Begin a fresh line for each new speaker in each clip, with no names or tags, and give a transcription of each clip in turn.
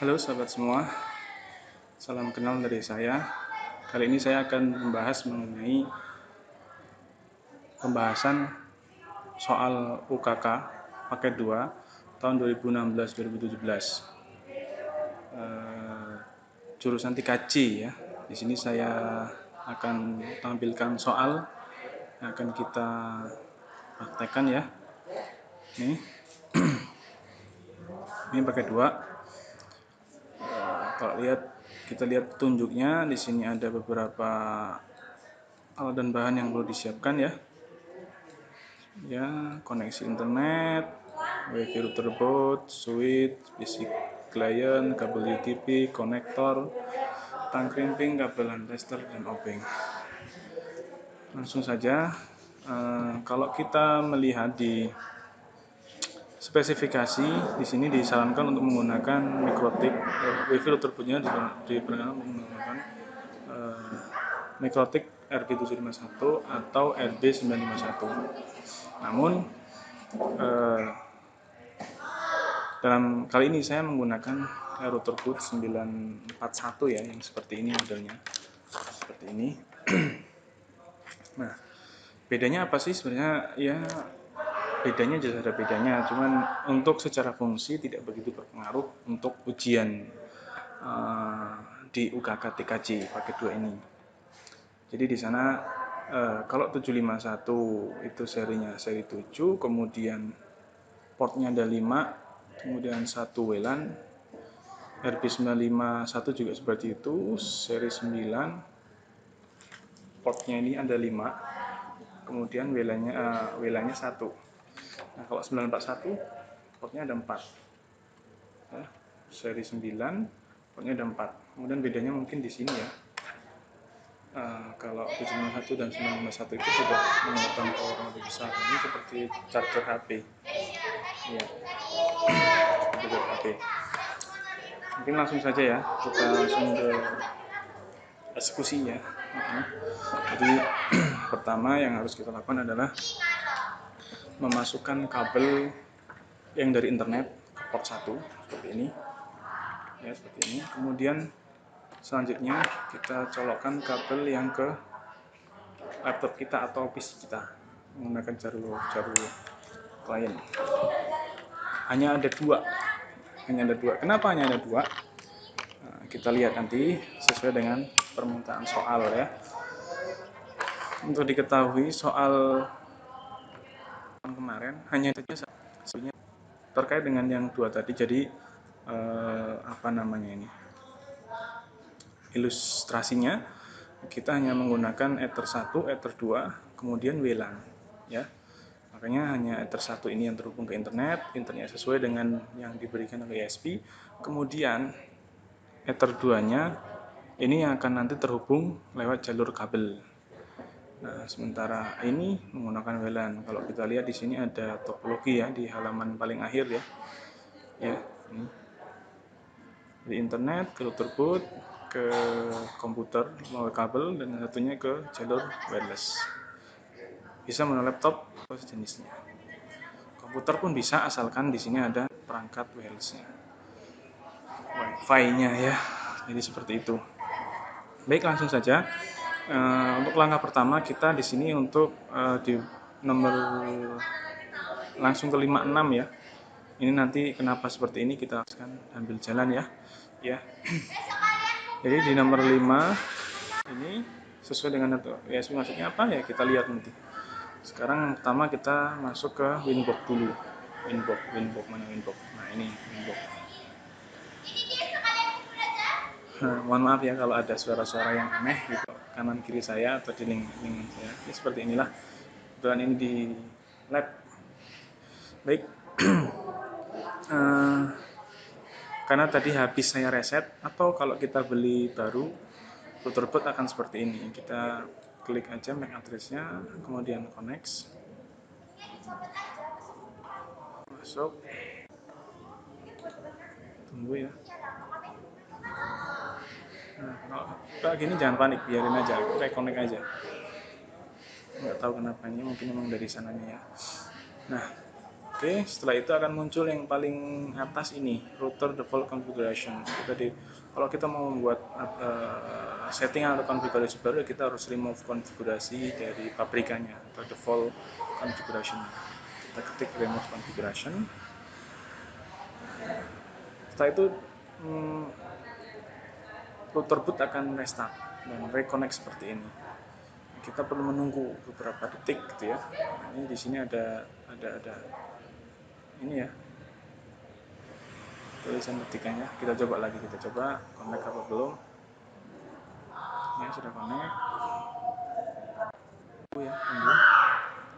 Halo sahabat semua, salam kenal dari saya. Kali ini saya akan membahas mengenai pembahasan soal UKK paket 2 tahun 2016-2017. Jurusan 3C ya. Di sini saya akan tampilkan soal yang akan kita praktekkan ya. Ini paket 2. Kalau kita lihat petunjuknya, di sini ada beberapa alat dan bahan yang perlu disiapkan ya. Koneksi internet, wifi router boot, switch, basic client, kabel UTP, konektor, tang crimping, kabel tester dan obeng. Langsung saja, kalau kita melihat di spesifikasi, di sini disarankan untuk menggunakan MikroTik. Wifi router bootnya diperkenalkan menggunakan MikroTik RB751 atau RB951. Namun dalam kali ini saya menggunakan router boot 941 ya, yang seperti ini modelnya. Seperti ini. Nah, bedanya apa sih sebenarnya? Ya, bedanya jelas ada bedanya, cuman untuk secara fungsi tidak begitu berpengaruh untuk ujian di UKK TKJ paket 2 ini. Jadi di sana kalau 751 itu serinya seri 7, kemudian portnya ada 5, kemudian satu WLAN. RB951 juga seperti itu, seri 9, portnya ini ada 5, kemudian WLAN-nya 1. Nah, kalau 941 portnya ada 4 ya, seri 9, portnya ada 4. Kemudian bedanya mungkin di sini ya. Kalau 751 dan 951 itu sudah menggunakan power yang lebih besar. Ini seperti charger HP ya, seperti charger HP. Mungkin langsung saja ya, kita langsung ke eksekusinya. Jadi pertama yang harus kita lakukan adalah memasukkan kabel yang dari internet ke port 1 seperti ini ya, seperti ini. Kemudian selanjutnya kita colokkan kabel yang ke laptop kita atau PC kita menggunakan jalur klien. Hanya ada dua. Kenapa hanya ada dua? Nah, kita lihat nanti sesuai dengan permintaan soal ya. Untuk diketahui soal kemarin hanya saja sebenarnya terkait dengan yang dua tadi. Jadi ilustrasinya kita hanya menggunakan Ether 1, Ether 2, kemudian WLAN ya. Makanya hanya Ether 1 ini yang terhubung ke internet sesuai dengan yang diberikan oleh ISP. Kemudian Ether 2-nya ini yang akan nanti terhubung lewat jalur kabel. Nah, sementara ini menggunakan WLAN. Kalau kita lihat di sini ada topologi ya di halaman paling akhir ya. Ya, ini. Di internet ke router boot, ke komputer melalui kabel, dan satunya ke jalur wireless. Bisa melalui laptop atau sejenisnya. Komputer pun bisa asalkan di sini ada perangkat wirelessnya. Wi-Fi-nya ya. Jadi seperti itu. Baik, langsung saja. Untuk langkah pertama kita di sini untuk di nomor langsung ke 56 ya. Ini nanti kenapa seperti ini kita akan ambil jalan ya. Jadi di nomor 5 ini sesuai dengan ya, maksudnya apa ya, kita lihat nanti. Sekarang pertama kita masuk ke Winbox dulu. Winbox mana Winbox? Nah, ini Winbox. Mohon maaf ya kalau ada suara-suara yang aneh di kanan kiri saya atau di link saya. Ya, seperti inilah. Kebetulan ini di lab. Baik. Karena tadi habis saya reset, atau kalau kita beli baru router boot akan seperti ini. Kita klik aja MAC address-nya, kemudian connect, masuk, tunggu ya. Nah, kalau kayak gini jangan panik, biarin aja, reconnect aja. Nggak tahu kenapa, ini mungkin memang dari sananya ya. Nah, Oke, setelah itu akan muncul yang paling atas ini, router default configuration. Kalau kita mau membuat setting atau konfigurasi baru, kita harus remove konfigurasi dari pabrikannya atau default configuration. Kita ketik remove configuration. Setelah itu router boot akan restart dan reconnect seperti ini. Kita perlu menunggu beberapa detik gitu ya. Ini di sini ada ini ya, tulisan ketikannya. Kita coba lagi, kita coba connect apa belum. Ya, sudah connect. Ya, tunggu.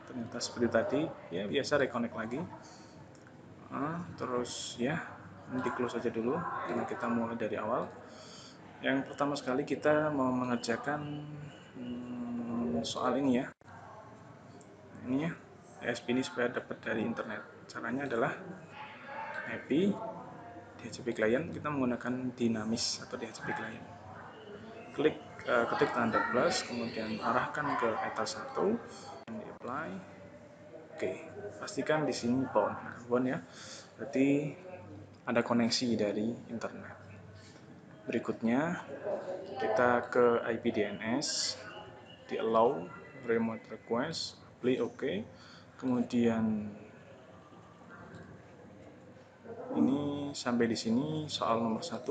Ternyata seperti tadi, ya biasa reconnect lagi. Terus ya, nanti close aja dulu karena kita mulai dari awal. Yang pertama sekali kita mau mengerjakan soal ini ya. Ini ya, ASP ini supaya dapat dari internet. Caranya adalah IP DHCP client, kita menggunakan dinamis atau DHCP client. Ketik tanda plus, kemudian arahkan ke ether 1 dan di apply. Oke, pastikan di sini bound. Nah, bound ya, berarti ada koneksi dari internet. Berikutnya kita ke IP DNS, di allow remote request, apply oke. Kemudian ini sampai di sini soal nomor 1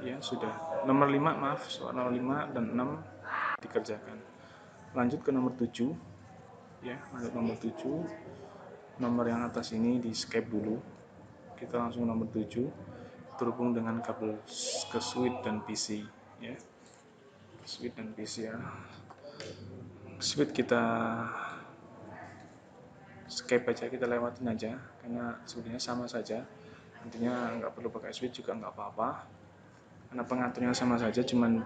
ya, sudah. Nomor 5 maaf, soal nomor 5 dan 6 dikerjakan. Lanjut ke nomor 7 ya, lanjut nomor 7. Nomor yang atas ini di skip dulu. Kita langsung nomor 7, terhubung dengan kabel ke switch dan PC ya. Switch dan PC ya. Switch kita skip aja, kita lewatin aja karena sebenarnya sama saja. Intinya nggak perlu pakai switch juga nggak apa-apa karena pengaturnya sama saja, cuman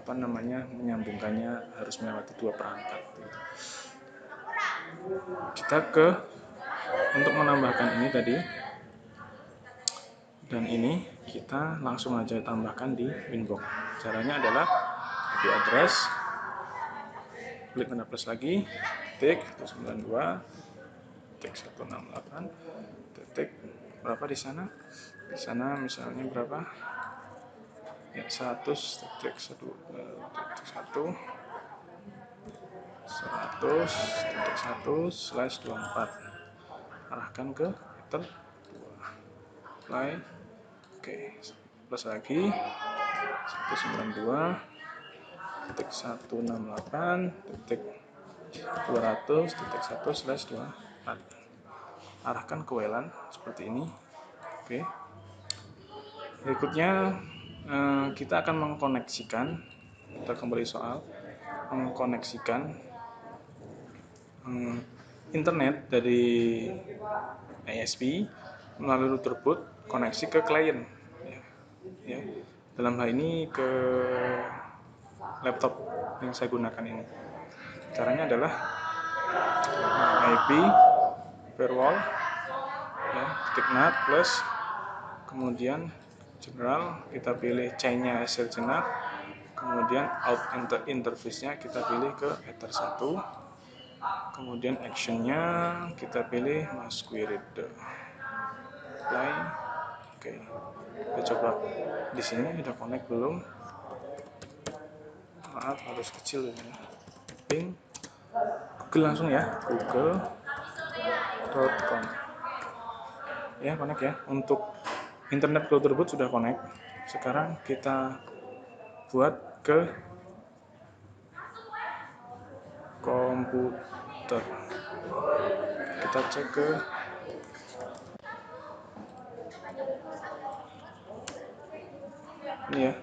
menyambungkannya harus melewati 2 perangkat gitu. Kita untuk menambahkan ini tadi dan ini, kita langsung aja tambahkan di winbox. Caranya adalah IP address, klik tanda plus lagi, titik 192 titik 168 titik berapa di sana? Di sana misalnya berapa? Ya, 100.100.1/24. Arahkan ke ether 2. Apply. Oke, plus lagi 192.168.200.1/24. Arahkan ke WLAN seperti ini. Oke. Berikutnya kita akan mengkoneksikan, kita kembali soal mengkoneksikan internet dari ASP melalui router boot koneksi ke klien ya. Dalam hal ini ke laptop yang saya gunakan ini. Caranya adalah IP firewall ya, ketik NAT plus, kemudian general, kita pilih chain-nya SLCNAT, kemudian out interface-nya kita pilih ke ether 1, kemudian action-nya kita pilih mass query apply. Oke, kita coba di sini udah connect belum? Maaf, harus kecil ini. Ping Google langsung ya, google.com ya, connect ya. Untuk internet router boot sudah connect. Sekarang kita buat ke komputer. Kita cek ke ini ya,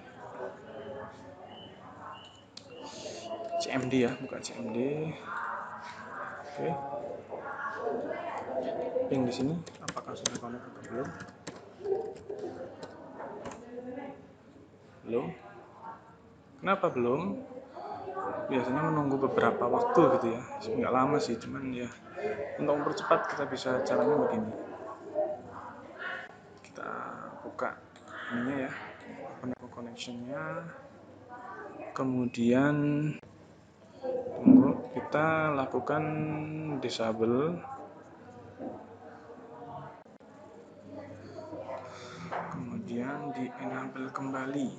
CMD ya, bukan CMD. Oke, ping di sini apakah sudah connect atau belum? Belum. Kenapa belum? Biasanya menunggu beberapa waktu gitu ya, nggak lama sih, cuman ya untuk mempercepat kita bisa caranya begini. Kita buka ininya ya, connection-nya, kemudian tunggu, kita lakukan disable akan di enable kembali.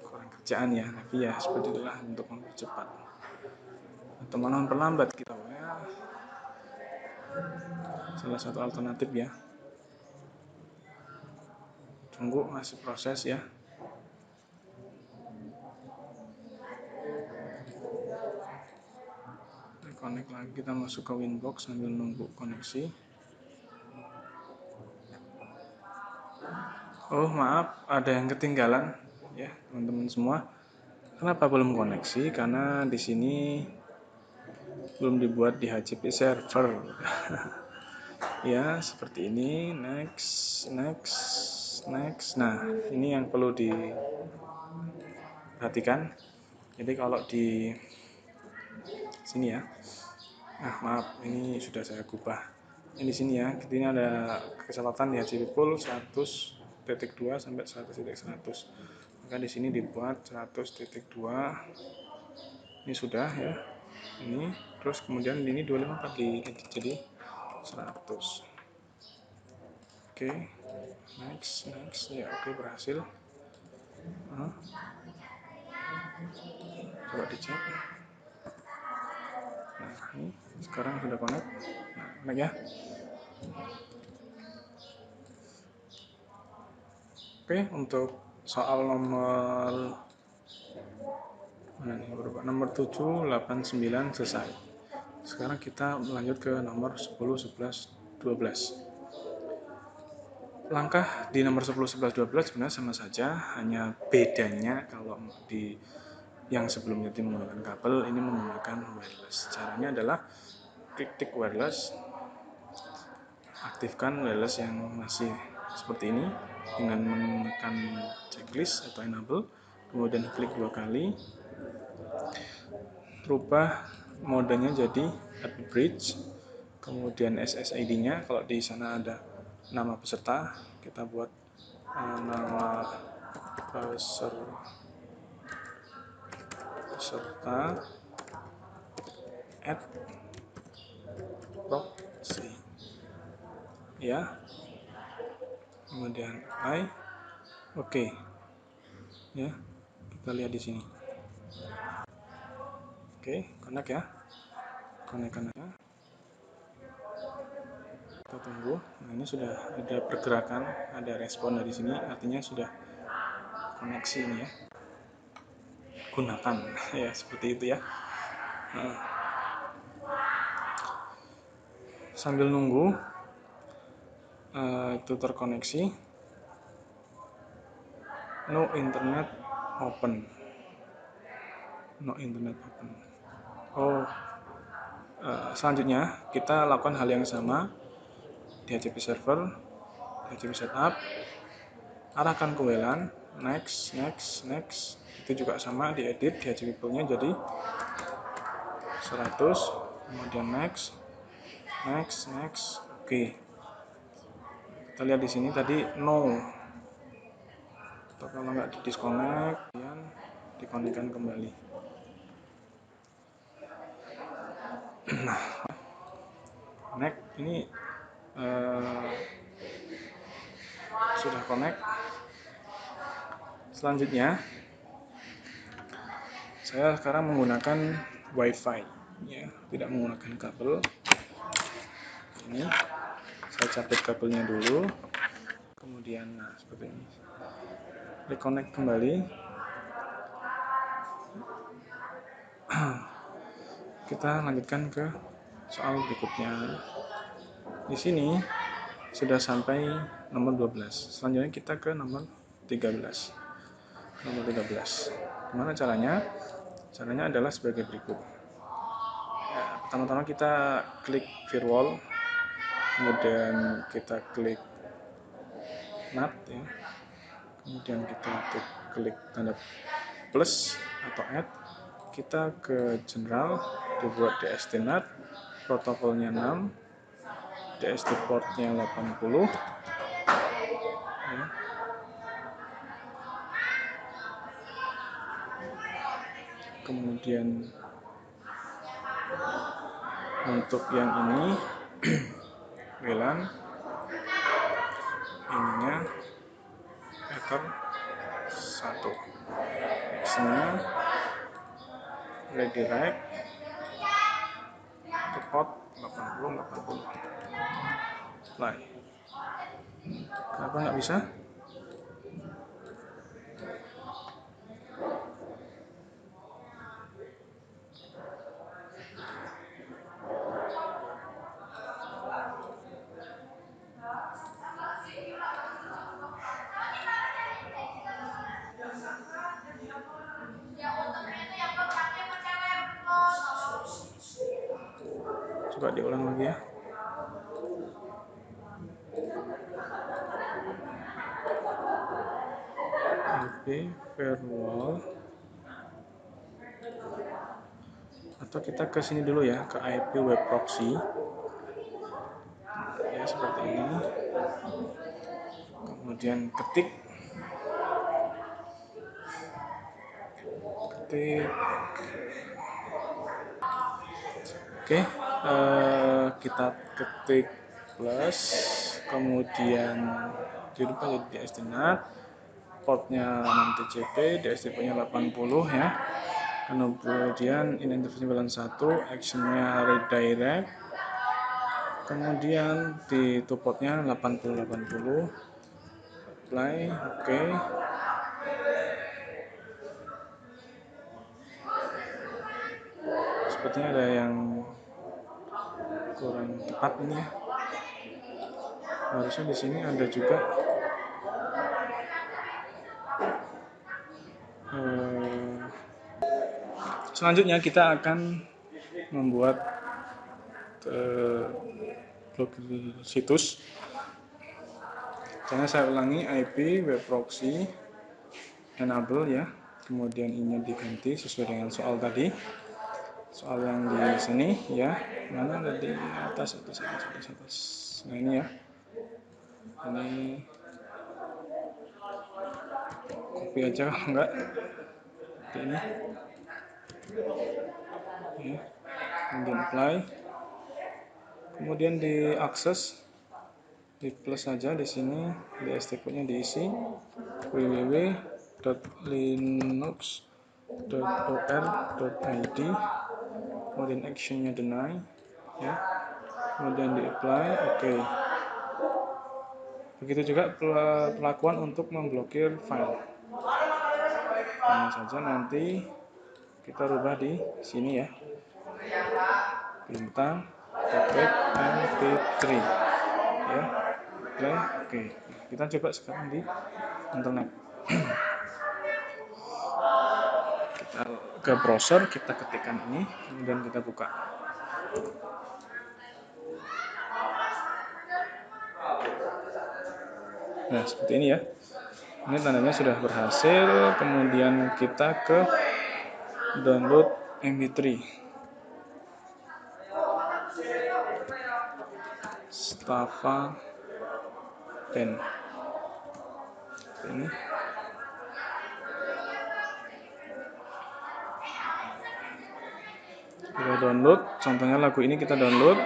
Kurang kerjaan ya, tapi ya seperti itulah untuk mempercepat atau malah memperlambat kita ya. Salah satu alternatif ya. Tunggu, masih proses ya. Connect lagi, kita masuk ke Winbox sambil nunggu koneksi. Oh maaf, ada yang ketinggalan ya teman-teman semua. Kenapa belum koneksi? Karena di sini belum dibuat di HCP server. Ya seperti ini. Next. Nah ini yang perlu diperhatikan. Jadi kalau di sini ya. Nah maaf, ini sudah saya ubah. Ini di sini ya, ini ada kesempatan di HCP pool 100.2 sampai 100.100. Maka di sini dibuat 100.2. Ini sudah ya. Ini terus kemudian ini 254 di jadi 100. Oke. Next ya, oke berhasil. Coba dicek. Nah, ini sekarang sudah connect. Nah, connect ya. Oke, untuk soal nomor 7, 8, 9 selesai. Sekarang kita lanjut ke nomor 10, 11, 12. Langkah di nomor 10, 11, 12 sebenarnya sama saja, hanya bedanya kalau di yang sebelumnya itu menggunakan kabel, ini menggunakan wireless. Caranya adalah klik tik wireless, aktifkan wireless yang masih seperti ini dengan menekan checklist atau enable, kemudian klik 2 kali, rubah modenya jadi App Bridge, kemudian SSID-nya kalau di sana ada nama peserta, kita buat nama peserta @proxy ya, kemudian apply. Oke ya, kita lihat di sini. Oke, connect ya, connect ya. Kita tunggu. Nah ini sudah ada pergerakan, ada respon dari sini, artinya sudah koneksi ini ya. Gunakan ya seperti itu ya. Sambil nunggu itu terkoneksi, no internet open. Selanjutnya kita lakukan hal yang sama di HCP server, HCP setup, arahkan ke WLAN, next, itu juga sama, diedit di HCP poolnya jadi 100, kemudian next, oke. Kita lihat di sini tadi no, atau kalau nggak di disconnect, kemudian dikonekkan kembali. Nah, connect ini sudah connect. Selanjutnya saya sekarang menggunakan WiFi ya, tidak menggunakan kabel. Ini saya cabut kabelnya dulu, kemudian nah seperti ini, reconnect kembali. Kita lanjutkan ke soal berikutnya. Di sini sudah sampai nomor 12. Selanjutnya kita ke nomor 13. Gimana caranya? Caranya adalah sebagai berikut. Ya, pertama-tama kita klik firewall, kemudian kita klik NAT ya. Kemudian kita klik tanda plus atau add, kita ke general, dibuat DST NAT, protokolnya 6, DST portnya 80 ya. Kemudian untuk yang ini WLAN ininya Ether 1. Actionnya redirect to port 80. Apply. Kenapa nggak bisa? Coba diulang lagi ya. IP firewall, atau kita ke sini dulu ya, ke IP web proxy ya, seperti ini. Kemudian ketik oke, kita ketik plus, kemudian di depan jadi DSDNAT, portnya 6TCP, DSCP-nya 80 ya. Kemudian in interface WLAN 1, actionnya redirect, kemudian di portnya 80 apply, oke. Sepertinya ada yang kurang tepat ini ya. Harusnya di sini ada juga selanjutnya kita akan membuat blokir situs. Caranya saya ulangi, IP web proxy enable ya, kemudian ini diganti sesuai dengan soal tadi, soal yang di sini ya, mana ada di atas. Nah ini ya, ini copy aja kalau enggak seperti ini ya. Kemudian apply, kemudian diakses, di plus saja di sini, di STP-nya diisi www.linux.or.id, kemudian actionnya deny ya, kemudian di apply, oke. Begitu juga perlakuan untuk memblokir file. Hanya saja nanti kita rubah di sini ya, bintang mp3 ya. Oke, kita coba sekarang di internet. Kita ke browser, kita ketikkan ini, kemudian kita buka. Nah seperti ini ya, ini tandanya sudah berhasil. Kemudian kita ke download mp3 Stava pen ini. Kita download, contohnya lagu ini kita download.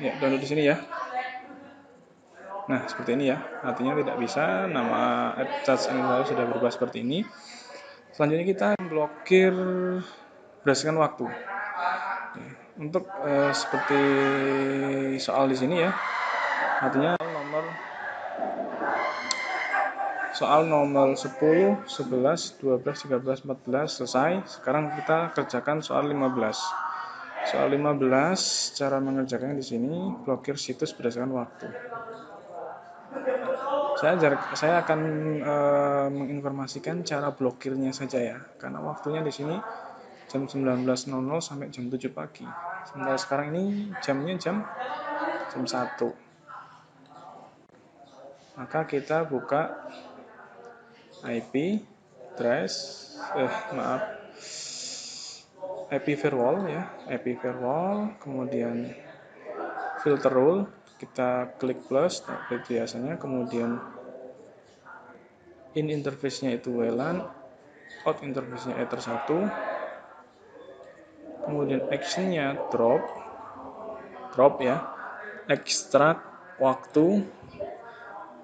Ya, download di sini ya. Nah, seperti ini ya. Artinya tidak bisa, nama charge ini sudah berubah seperti ini. Selanjutnya kita blokir berdasarkan waktu. Untuk seperti soal di sini ya. Artinya soal nomor 10, 11, 12, 13, 14 selesai. Sekarang kita kerjakan soal 15. Soal 15, cara mengerjakannya di sini, blokir situs berdasarkan waktu. Saya akan menginformasikan cara blokirnya saja ya, karena waktunya di sini jam 19.00 sampai jam 7 pagi. Sementara sekarang ini jamnya jam 1. Maka kita buka IP firewall ya, IP firewall, kemudian filter rule, kita klik plus seperti biasanya, kemudian in interface-nya itu WLAN, out interface-nya Ether 1, kemudian action-nya drop, drop ya, ekstrak waktu.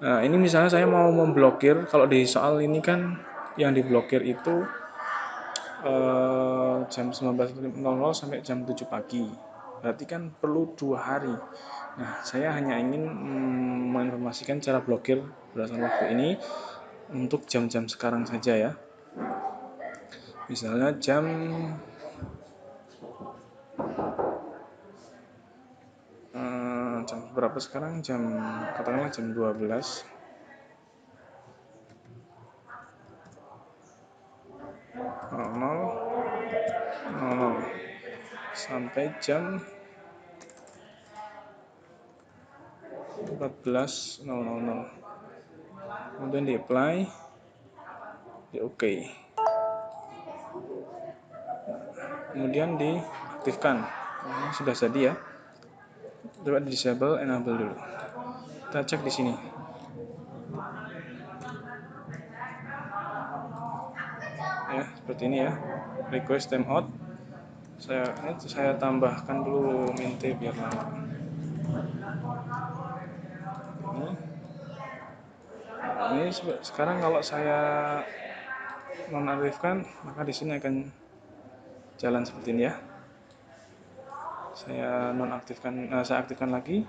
Nah, ini misalnya saya mau memblokir, kalau di soal ini kan yang diblokir itu jam 19.00 sampai jam 7 pagi. Berarti kan perlu 2 hari. Nah, saya hanya ingin menginformasikan cara blokir berdasarkan waktu ini untuk jam-jam sekarang saja ya. Misalnya jam berapa sekarang? Katakanlah jam 12. Sampai jam 14.00. Kemudian di apply, di OK. Kemudian diaktifkan. Ini sudah jadi ya. Coba di disable, enable dulu. Kita cek di sini. Ya, seperti ini ya. Request timeout. Saya tambahkan dulu minte biar lama. Ini sekarang kalau saya nonaktifkan, maka di sini akan jalan seperti ini ya. Saya aktifkan lagi,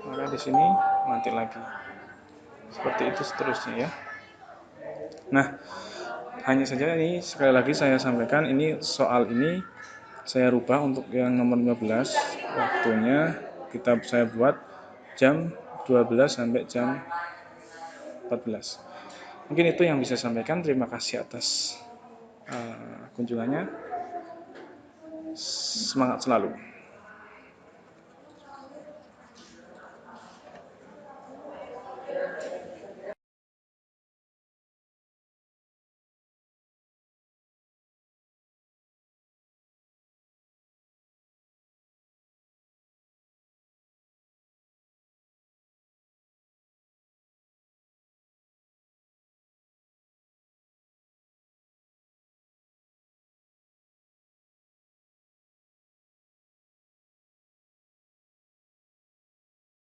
maka di sini mati lagi. Seperti itu seterusnya ya. Nah, hanya saja ini sekali lagi saya sampaikan, ini soal ini saya rubah untuk yang nomor 15, waktunya saya buat jam 12 sampai jam 14. Mungkin itu yang bisa saya sampaikan. Terima kasih atas kunjungannya. Semangat selalu.